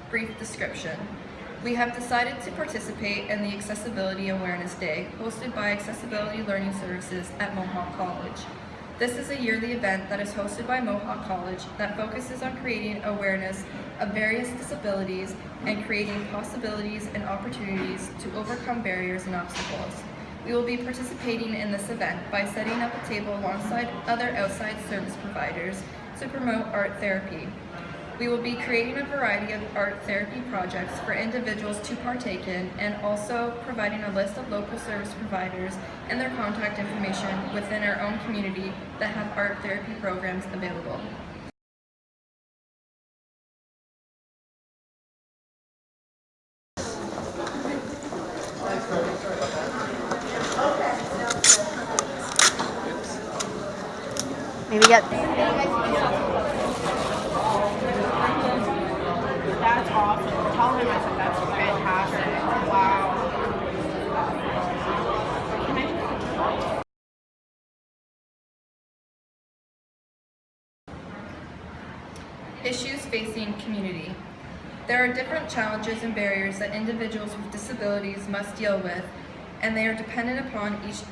Brief description. We have decided to participate in the Accessibility Awareness Day hosted by Accessibility Learning Services at Mohawk College. This is a yearly event that is hosted by Mohawk College that focuses on creating awareness of various disabilities and creating possibilities and opportunities to overcome barriers and obstacles. We will be participating in this event by setting up a table alongside other outside service providers to promote art therapy. We will be creating a variety of art therapy projects for individuals to partake in, and also providing a list of local service providers and their contact information within our own community that have art therapy programs available. Maybe get. That's awesome. Tell him I said that's fantastic. Wow. Issues facing community. There are different challenges and barriers that individuals with disabilities must deal with, and they are dependent upon each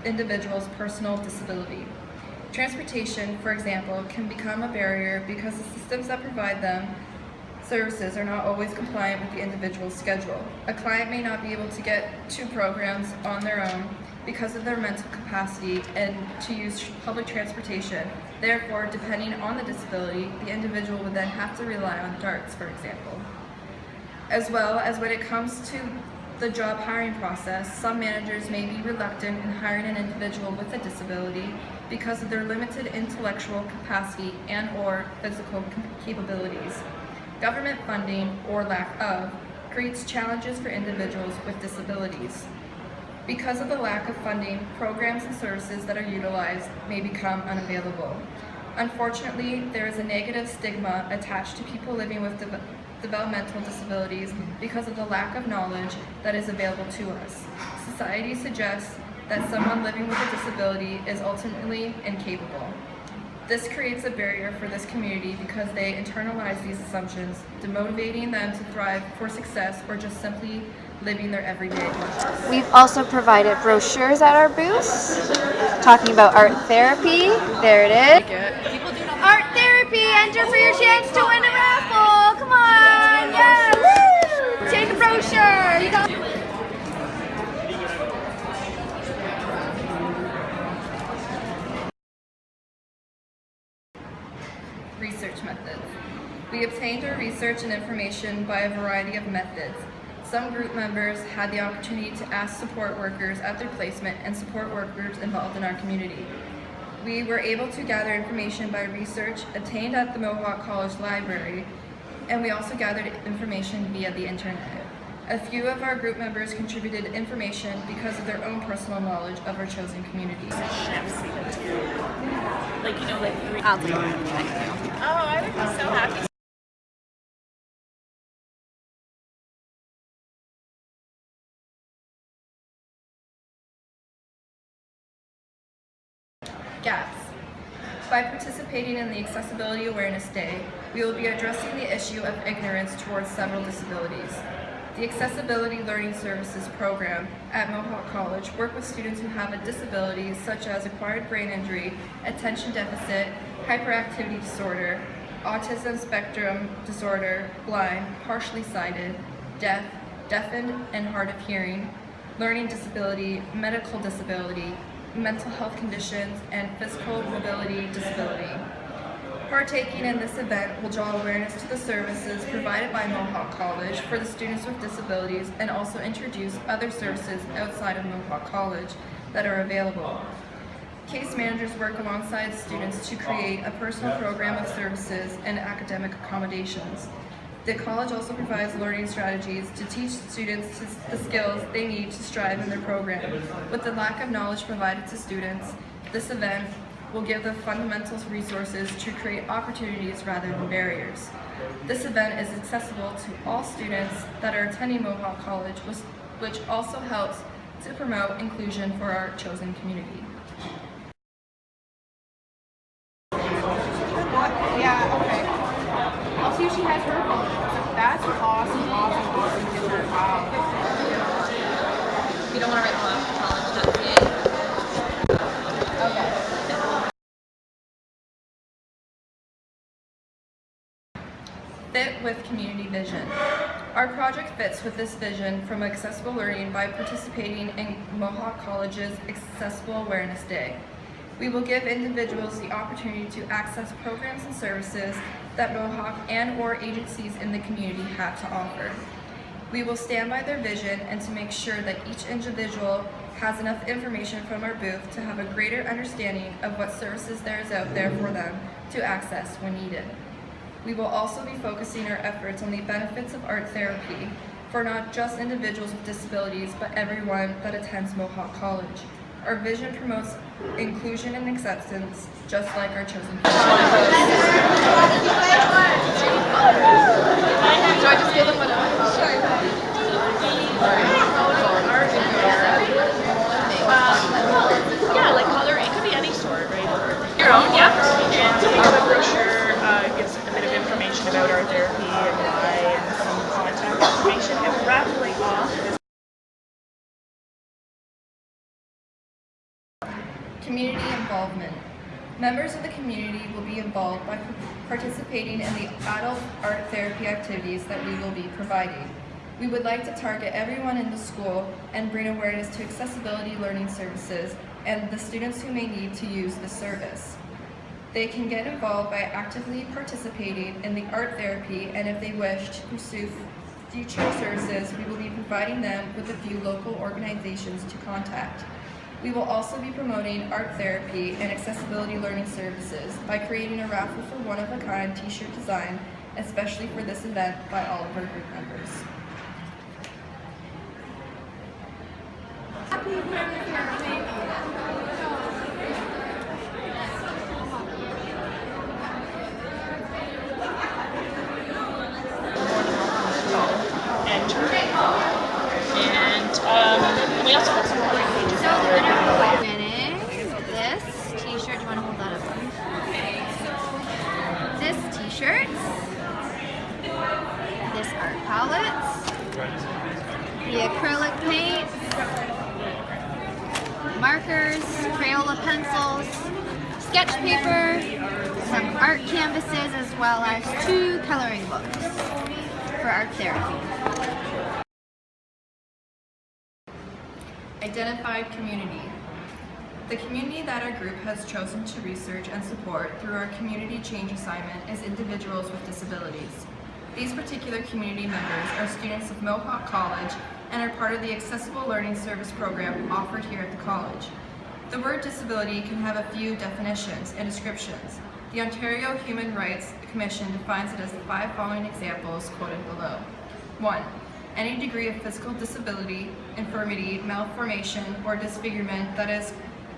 individual's personal disability. Transportation, for example, can become a barrier because the systems that provide them services are not always compliant with the individual's schedule. A client may not be able to get to programs on their own because of their mental capacity and to use public transportation. Therefore, depending on the disability, the individual would then have to rely on DARTs, for example. As well as when it comes to the job hiring process, some managers may be reluctant in hiring an individual with a disability because of their limited intellectual capacity and/or physical capabilities. Government funding, or lack of, creates challenges for individuals with disabilities. Because of the lack of funding, programs and services that are utilized may become unavailable. Unfortunately, there is a negative stigma attached to people living with developmental disabilities because of the lack of knowledge that is available to us. Society suggests that someone living with a disability is ultimately incapable. This creates a barrier for this community because they internalize these assumptions, demotivating them to thrive for success or just simply living their everyday lives. We've also provided brochures at our booths talking about art therapy. There it is. Art therapy! Enter for your chance to win a raffle! Come on! Yeah! Woo! Take a brochure! You got Research methods. We obtained our research and information by a variety of methods. Some group members had the opportunity to ask support workers at their placement and support workers involved in our community. We were able to gather information by research obtained at the Mohawk College Library, and we also gathered information via the internet. A few of our group members contributed information because of their own personal knowledge of our chosen community. Like, you know, like three. I'll take it. Oh, I would be so happy. Gaps. By participating in the Accessibility Awareness Day, we will be addressing the issue of ignorance towards several disabilities. The Accessibility Learning Services program at Mohawk College work with students who have a disability such as acquired brain injury, attention deficit, hyperactivity disorder, autism spectrum disorder, blind, partially sighted, deaf, deafened and hard of hearing, learning disability, medical disability, mental health conditions, and physical mobility disability. Partaking in this event will draw awareness to the services provided by Mohawk College for the students with disabilities and also introduce other services outside of Mohawk College that are available. Case managers work alongside students to create a personal program of services and academic accommodations. The college also provides learning strategies to teach students the skills they need to strive in their program. With the lack of knowledge provided to students, this event will give the fundamentals resources to create opportunities rather than barriers. This event is accessible to all students that are attending Mohawk College, which also helps to promote inclusion for our chosen community. Yeah, okay. I'll see if she has her phone. That's awesome. project fits with this vision from accessible learning by participating in Mohawk College's Accessible Awareness Day. We will give individuals the opportunity to access programs and services that Mohawk and/or agencies in the community have to offer. We will stand by their vision and to make sure that each individual has enough information from our booth to have a greater understanding of what services there is out there for them to access when needed. We will also be focusing our efforts on the benefits of art therapy for not just individuals with disabilities, but everyone that attends Mohawk College. Our vision promotes inclusion and acceptance, just like our chosen people. Do I just give them whatever? Yeah, like color. It could be any sort, right? Your own, yeah. And the brochure gives a bit of information about art therapy and why, and some contact information. And rattling off is Community involvement. Members of the community will be involved by participating in the adult art therapy activities that we will be providing. We would like to target everyone in the school and bring awareness to accessibility learning services and the students who may need to use the service. They can get involved by actively participating in the art therapy, and if they wish to pursue future services, we will be providing them with a few local organizations to contact. We will also be promoting art therapy and accessibility learning services by creating a raffle for one-of-a-kind t-shirt design, especially for this event, by all of our group members. enter. And we also have some coloring pages. So the winner winning this t-shirt. Do you want to hold that up? This t-shirt, this art palette, the acrylic paint, markers, Crayola pencils, sketch paper, some art canvases, as well as 2 coloring books for art therapy. Identified community. The community that our group has chosen to research and support through our community change assignment is individuals with disabilities. These particular community members are students of Mohawk College and are part of the Accessible Learning Service program offered here at the college. The word disability can have a few definitions and descriptions. The Ontario Human Rights Commission defines it as the 5 following examples quoted below. 1. Any degree of physical disability, infirmity, malformation, or disfigurement that is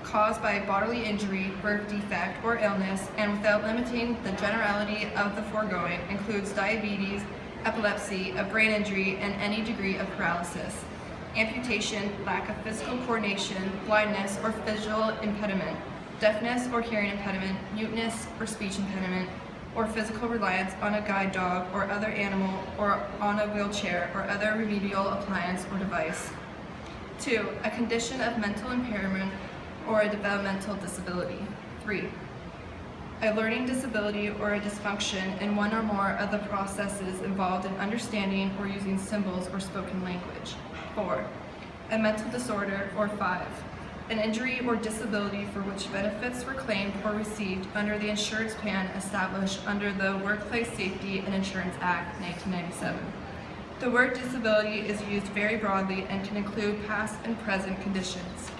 caused by bodily injury, birth defect, or illness, and without limiting the generality of the foregoing, includes diabetes, epilepsy, a brain injury, and any degree of paralysis, amputation, lack of physical coordination, blindness or visual impediment, deafness or hearing impediment, muteness or speech impediment, or physical reliance on a guide dog or other animal, or on a wheelchair or other remedial appliance or device. 2. A condition of mental impairment or a developmental disability. 3. A learning disability or a dysfunction in one or more of the processes involved in understanding or using symbols or spoken language. 4. A mental disorder. Or 5. An injury or disability for which benefits were claimed or received under the insurance plan established under the Workplace Safety and Insurance Act 1997. The word disability is used very broadly and can include past and present conditions.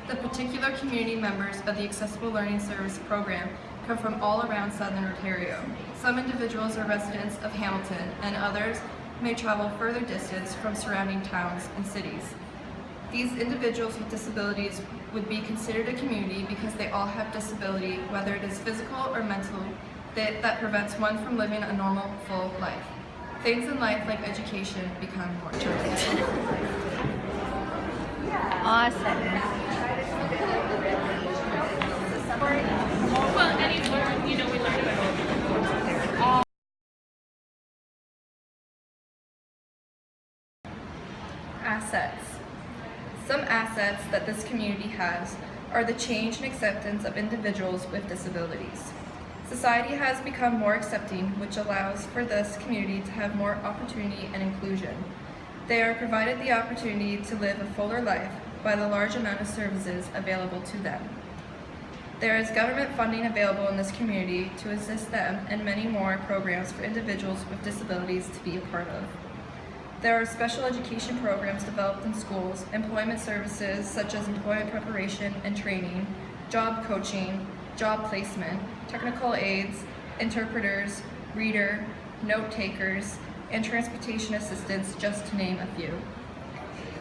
The particular community members of the Accessible Learning Service program come from all around Southern Ontario. Some individuals are residents of Hamilton, and others may travel further distance from surrounding towns and cities. These individuals with disabilities would be considered a community because they all have disability, whether it is physical or mental, that prevents one from living a normal, full life. Things in life, like education, become more challenging. Awesome. Well, and you learn, we learn about Assets. Some assets that this community has are the change and acceptance of individuals with disabilities. Society has become more accepting, which allows for this community to have more opportunity and inclusion. They are provided the opportunity to live a fuller life by the large amount of services available to them. There is government funding available in this community to assist them and many more programs for individuals with disabilities to be a part of. There are special education programs developed in schools, employment services such as employment preparation and training, job coaching, job placement, technical aids, interpreters, reader, note takers, and transportation assistants, just to name a few.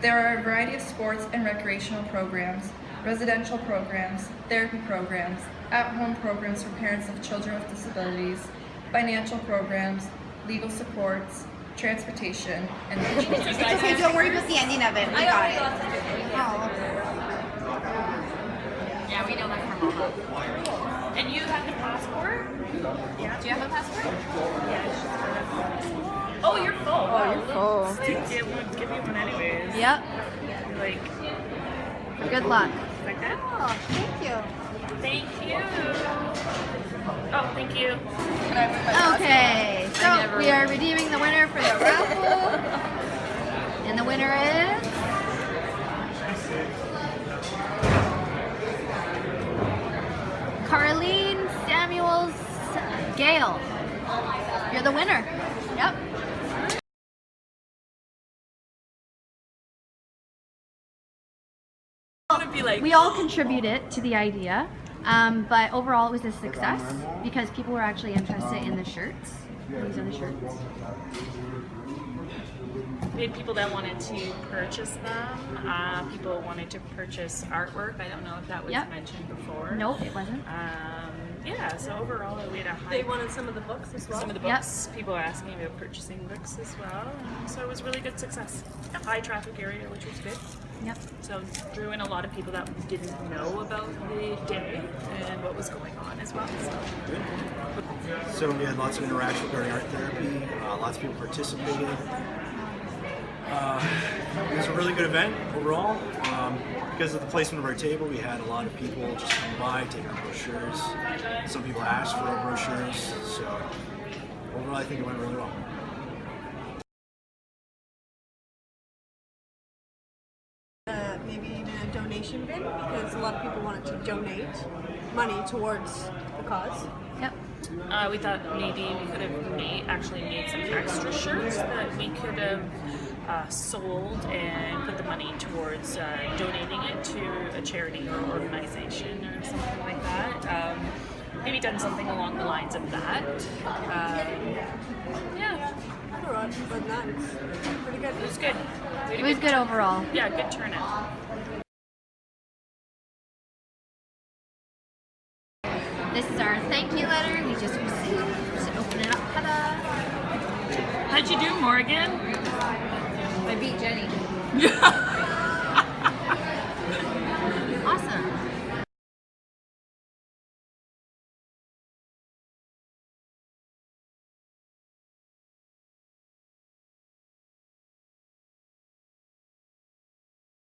There are a variety of sports and recreational programs, residential programs, therapy programs, at-home programs for parents of children with disabilities, financial programs, legal supports, transportation, and education. It's okay, don't worry about the ending of it. We got it. Oh. Yeah, we know that from Omaha. And you have the passport? Yeah. Do you have a passport? Yeah. Oh, you're full. Oh, you're full. We'll give you one anyways. Yep. Like, Good luck. like that? Oh, thank you. Thank you. Oh, thank you. Okay, so we are redeeming the winner for the raffle. And the winner is Carlene Samuels Gale. You're the winner. Yep. We all contributed to the idea, but overall it was a success because people were actually interested in the shirts. These are the shirts. We had people that wanted to purchase them. People wanted to purchase artwork. I don't know if that was mentioned before. Nope, it wasn't. Yeah, so overall we had a high... They wanted some of the books as well. Some of the books. People were asking about purchasing books as well. And so it was really good success. High traffic area, which was good. Yep. So drew in a lot of people that didn't know about the day and what was going on as well. So we had lots of interaction regarding art therapy. Lots of people participated. It was a really good event overall. Because of the placement of our table, we had a lot of people just come by, take our brochures. Some people asked for our brochures. So overall, I think it went really well. Maybe even a donation bin because a lot of people wanted to donate money towards the cause. Yep. We thought maybe we could have made some extra shirts that we could have sold and put the money towards donating it to a charity or organization or something like that. Maybe done something along the lines of that. Yeah. Other than that, it's pretty good. It was good. It was good overall. Yeah, good turnout. This is our thank you letter we just received. Just open it up. Ta-da! How'd you do, Morgan? I beat Jenny.